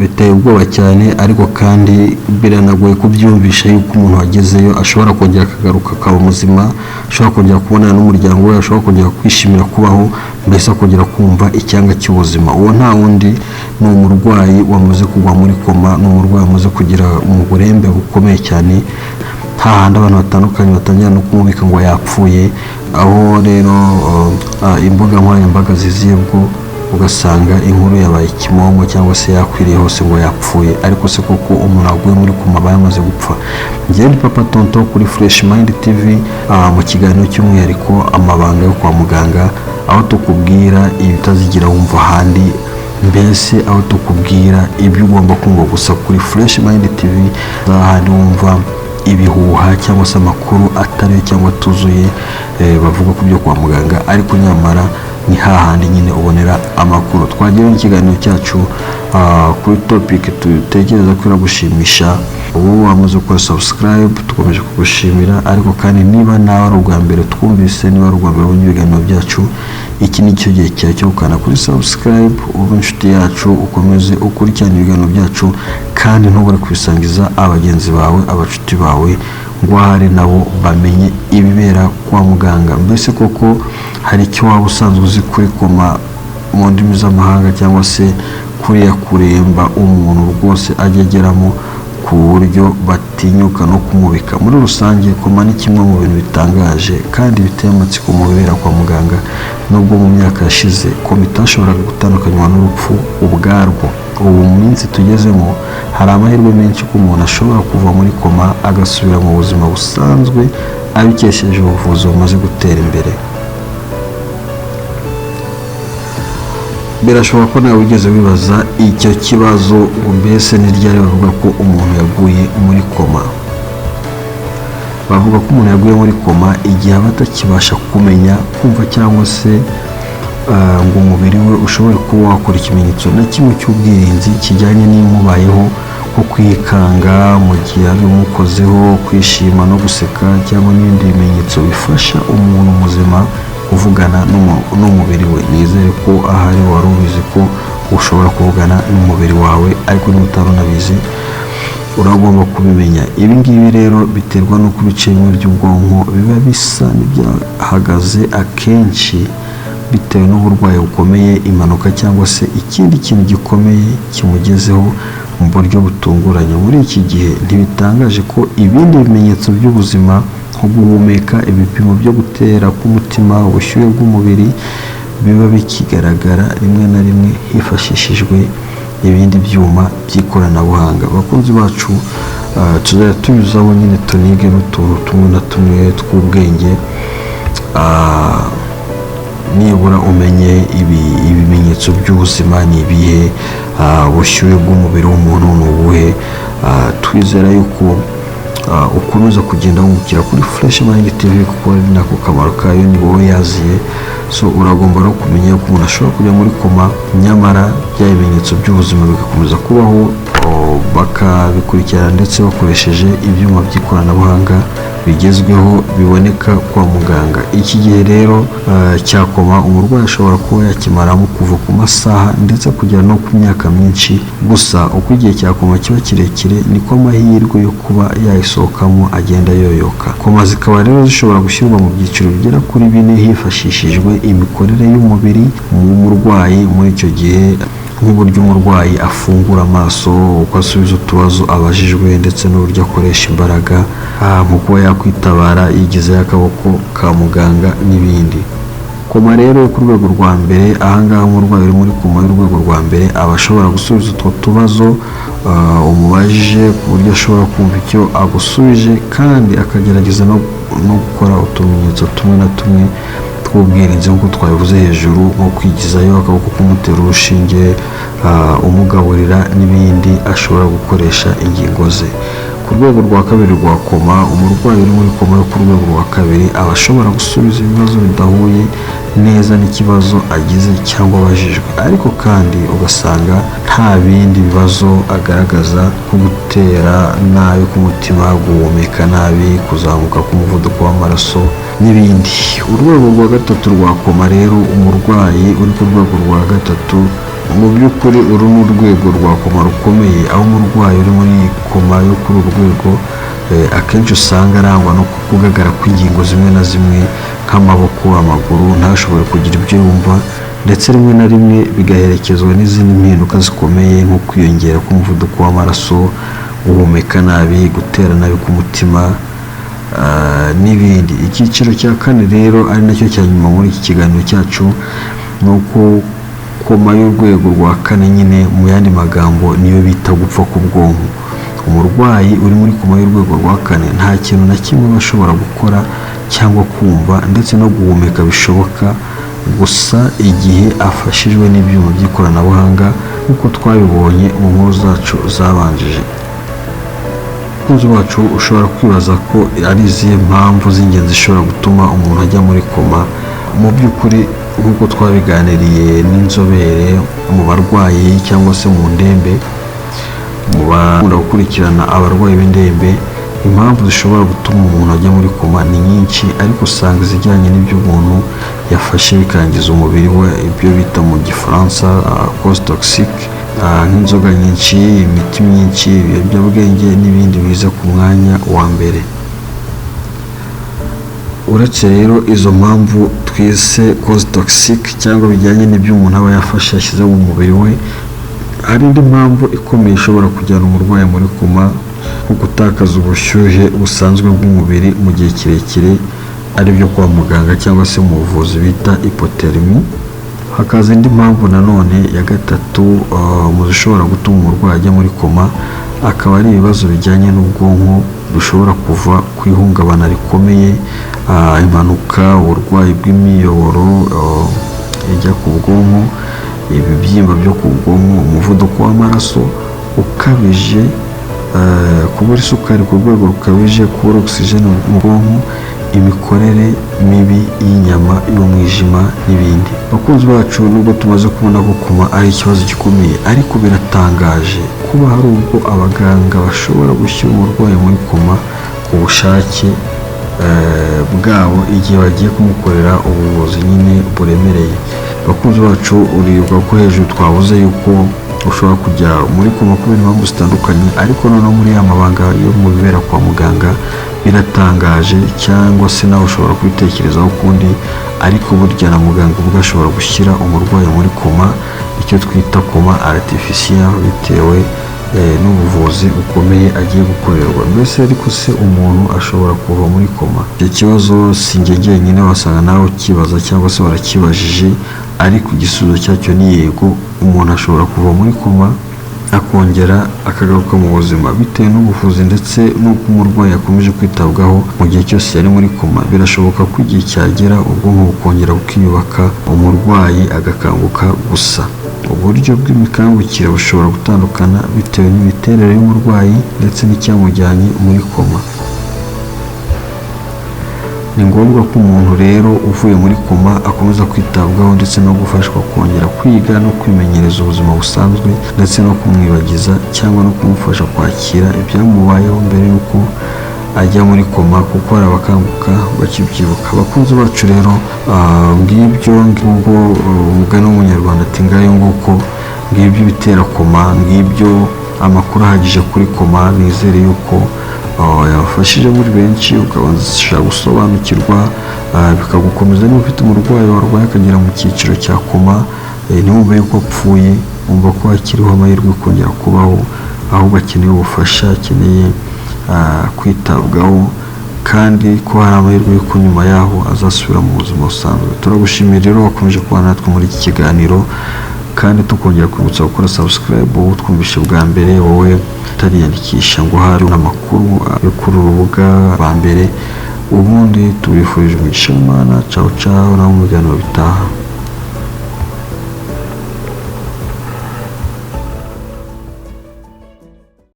biteye ubwoba cyane, ariko kandi biranagoye kubyumvisha yuko umuntu wagezeyo ashobora kongera akagaruka akaba muzima, ashobora kongera kubonana n'umuryango we, ashobora kongera kwishimira kubaho, mbese akongera kumva icyanga cy'ubuzima. Uwo nta wundi ni umurwayi wamaze kugwa muri koma, ni umurwayi wamaze kugira mu burembe bukomeye cyane, hahandi abantu batandukanye batangira no kumubika ngo yapfuye, aho rero imbuga nkoranyambaga ziziye bwo ugasanga inkuru yabaye ikimomo cyangwa se yakwiriye hose ngo yapfuye. Ariko se koko umuntu aguye muri koma aba yamaze gupfa? Njye ni Papa Tonto kuri Fresh Mind TV, mu kiganiro cy'umwihariko amabanga yo kwa muganga, aho tukubwira ibitazigira wumva ahandi, mbese aho tukubwira ibyo ugomba kumva gusa kuri Fresh Mind TV, ahandi wumva ibihuha cyangwa se amakuru atari cyangwa atuzuye bavuga ku byo kwa muganga, ariko nyamara ni hahandi nyine ubonera amakuru. Twagiye ikiganiro cyacu kuri topic tutekereza ko iragushimisha. Ubu wamaze gukora subscribe, tukomeje kugushimira, ariko kandi niba nawe ari ubwa mbere twumvise, niba ari ubwa mbere ubonye ibiganiro byacu, iki ni cyo gihe cyawe cyo gukanda kuri subscribe, ube inshuti yacu, ukomeze ukurikirane ibiganiro byacu, kandi ntubure kubisangiza abagenzi bawe, abacuti bawe, ngo ahari nabo bamenye ibibera kwa muganga. Mbese koko hari icyo waba usanzwe uzi kuri koma mu ndimi z'amahanga, cyangwa se kuriya kuremba umuntu rwose ajya ageramo ku buryo batinyuka no kumubika? Muri rusange koma ni kimwe mu bintu bitangaje kandi biteye amatsiko mu bibera kwa muganga, nubwo mu myaka yashize koma itashoboraga gutandukanywa n'urupfu ubwarwo. Ubu mu minsi tugezemo hari amahirwe menshi ko umuntu ashobora kuva muri koma agasubira mu buzima busanzwe abikesheje ubuvuzi bumaze gutera imbere. Birashoboka ko nawe wigeze wibaza icyo kibazo, mbese ni ryari bavuga ko umuntu yaguye muri koma? Bavuga ko umuntu yaguye muri koma igihe aba atakibasha kumenya, kumva, cyangwa se ngo umubiri we ushobore kuba wakora ikimenyetso na kimwe cy'ubwirinzi kijyanye n'imubayeho, nko kwikanga mu gihe ari umukozeho, kwishima no guseka, cyangwa n'ibindi bimenyetso bifasha umuntu muzima kuvugana n'umubiri we. Nizere ko ahari wari ubizi ko ushobora kuvugana n'umubiri wawe, ariko niba utarunabizi uragomba kubimenya. Ibi ngibi rero biterwa n'uko ibice bimwe by'ubwonko biba bisa n'ibyahagaze, akenshi bitewe n'uburwayi bukomeye, impanuka, cyangwa se ikindi kintu gikomeye kimugezeho mu buryo butunguranye. Muri iki gihe ntibitangaje ko ibindi bimenyetso by'ubuzima nko guhumeka, ibipimo byo gutera k'umutima, ubushyuhe bw'umubiri biba bikigaragara rimwe na rimwe hifashishijwe ibindi byuma by'ikoranabuhanga. Abakunzi bacu, tuzajya tunyuzaho nyine tunige n'utuntu tumwe na tumwe tw'ubwenge, nibura umenye ibimenyetso by'ubuzima ni ibihe, ubushyuhe bw'umubiri w'umuntu ni ubuhe. Twizera yuko ukomeza kugenda wungukira kuri Fresh Mind TV, kuko ari nako kamaro kayo, ni wowe yaziye. So uragomba no kumenya ko umuntu ashobora kujya muri koma, nyamara bya bimenyetso by'ubuzima bigakomeza kubaho, bakabikurikirana ndetse bakoresheje ibyuma by'ikoranabuhanga bigezweho biboneka kwa muganga. Iki gihe rero cya koma umurwayi ashobora kuba yakimaramo kuva ku masaha ndetse kugera no ku myaka myinshi. Gusa uko igihe cya koma kiba kirekire, niko amahirwe yo kuba yayisohokamo agenda yoyoka. Koma zikaba rero zishobora gushyirwa mu byiciro bigera kuri 4 hifashishijwe imikorere y'umubiri mu murwayi muri icyo gihe, nk'uburyo umurwayi afungura amaso, uko asubiza utubazo abajijwe, ndetse n'uburyo akoresha imbaraga mu kuba yakwitabara yigizeho akaboko ka muganga n'ibindi. Koma rero ku rwego rwa mbere, ahangaha umurwayi uri muri koma y'urwego rwa mbere aba ashobora gusubiza utwo tubazo umubajije ku buryo ashobora kumva icyo agusubije, kandi akagerageza no gukora utumenyetso tumwe na tumwe tw'ubwirinzi nk'uko twabivuze hejuru, nko kwigizayo akaboko kumutera urushinge, umugaburira n'ibindi ashobora gukoresha ingingo ze. Ku rwego rwa kabiri rwa koma, umurwayi uri muri koma yo ku rwego rwa kabiri aba ashobora gusubiza ibibazo bidahuye neza n'ikibazo agize cyangwa abajijwe, ariko kandi ugasanga nta bindi bibazo agaragaza, nko gutera nabi k'umutima, guhumeka nabi, kuzamuka k'umuvuduko w'amaraso n'ibindi. Urwego rwa gatatu rwa koma rero, umurwayi uri ku rwego rwa gatatu mu by'ukuri uru ni urwego rwa koma rukomeye, aho umurwayi uri muri koma yo kuri uru rwego akenshi usanga arangwa no kugagara kw'ingingo zimwe na zimwe nk'amaboko, amaguru, ntashobore kugira ibyo yumva, ndetse rimwe na rimwe bigaherekezwa n'izindi mpinduka zikomeye nko kwiyongera k'umuvuduko w'amaraso, guhumeka nabi, gutera nabi k'umutima n'ibindi. Icyiciro cya kane rero ari nacyo cya nyuma muri iki kiganiro cyacu ni uko koma y'urwego rwa kane nyine mu yandi magambo niyo bita gupfa k'ubwonko. Umurwayi uri muri koma y'urwego rwa kane nta kintu na kimwe aba ashobora gukora cyangwa kumva ndetse no guhumeka bishoboka, gusa igihe afashijwe n'ibyuma by'ikoranabuhanga nk'uko twabibonye mu nkuru zacu zabanjije. Umukunzi wacu ushobora kwibaza ko ari izihe mpamvu z'ingenzi zishobora gutuma umuntu ajya muri koma. Mu by'ukuri nk'uko twabiganiriye n'inzobere mu barwayi cyangwa se mu ndembe, mu bakunda gukurikirana abarwayi b'indembe, impamvu zishobora gutuma umuntu ajya muri koma ni nyinshi, ariko usanga izijyanye n'ibyo umuntu yafashe bikangiza umubiri we, ibyo bita mu gifaransa cause toxique, nk'inzoga nyinshi, imiti myinshi, ibiyobyabwenge n'ibindi biza ku mwanya wa mbere. Uretse rero izo mpamvu twise cause toxique cyangwa bijyanye n'ibyo umuntu aba yafashe yashyize mu mubiri we, hari indi mpamvu ikomeye ishobora kujyana umurwayi muri koma, nko gutakaza ubushyuhe busanzwe bw'umubiri mu gihe kirekire, ari byo kwa muganga cyangwa se mu buvuzi bita hypothermie. Hakaza indi mpamvu nanone ya gatatu mu zishobora gutuma umurwayi ajya muri koma, akaba ari ibibazo bijyanye n'ubwonko bishobora kuva ku ihungabana rikomeye, impanuka, uburwayi bw'imiyoboro ijya ku bwonko, ibibyimba byo ku bwonko, umuvuduko w'amaraso ukabije, kubura isukari ku rwego rukabije, kubura oxygene mu bwonko, imikorere mibi y'inyama y'umwijima n'ibindi. Bakunzi bacu, nubwo tumaze kubona ko koma ari ikibazo gikomeye, ariko biratangaje kuba hari ubwo abaganga bashobora gushyira umurwayi muri koma ku bushake bwabo igihe bagiye kumukorera ubuvuzi nyine buremereye. Bakunzi bacu, uribuka ko hejuru twavuze yuko ushobora kujya muri koma kubera impamvu zitandukanye, ariko noneho muri ya mabanga yo mu bibera kwa muganga biratangaje, cyangwa se nawe ushobora kubitekerezaho ukundi, ariko burya na muganga ubwo ashobora gushyira umurwayi muri koma, icyo twita koma artificielle, bitewe n'ubuvuzi bukomeye agiye gukorerwa. Mbese ariko se umuntu ashobora kuva muri koma? Icyo kibazo si njye jyenyine, wasanga nawe ukibaza cyangwa se warakibajije, ariko igisubizo cyacyo ni yego. Umuntu ashobora kuva muri koma akongera akagaruka mu buzima bitewe n'ubuvuzi ndetse n'uko umurwayi yakomeje kwitabwaho mu gihe cyose yari muri koma. Birashoboka ko igihe cyagera ubwonko bukongera bukiyubaka, umurwayi agakanguka, gusa uburyo bw'imikangukire bushobora gutandukana bitewe n'imiterere y'umurwayi ndetse n'icyamujyanye muri koma. Ni ngombwa ko umuntu rero uvuye muri koma akomeza kwitabwaho ndetse no gufashwa kongera kwiga no kwimenyereza ubuzima busanzwe, ndetse no kumwibagiza cyangwa no kumufasha kwakira ibyamubayeho mbere y'uko ajya muri koma, kuko hari abakanguka bakibyibuka. Abakunzi bacu rero, ngibyo ngubwo umugani w'umunyarwanda ati ngayo nguko, ngibyo bitera koma, ngibyo amakuru ahagije kuri koma. Nizere yuko yabafashije muri benshi, ukabasha gusobanukirwa, bikagukomeza. Niba ufite umurwayi warwaye akagera mu cyiciro cya koma, ntiwumve yuko apfuye, wumva ko hakiriho amahirwe yo kongera kubaho, ahubwo akeneye ubufasha, akeneye kwitabwaho, kandi ko hari amahirwe y'uko nyuma yaho azasubira mu buzima busanzwe. Turagushimiye rero wakomeje kubana natwe muri iki kiganiro, kandi tukongera kwibutsa gukora subscribe wowe twumvishe bwa mbere, wowe utariyandikisha ngo hari n'amakuru yo kuri uru rubuga bwa mbere. Ubundi tubifurije umugisha w'Imana. Ciao ciao, naho mu biganiro bitaha.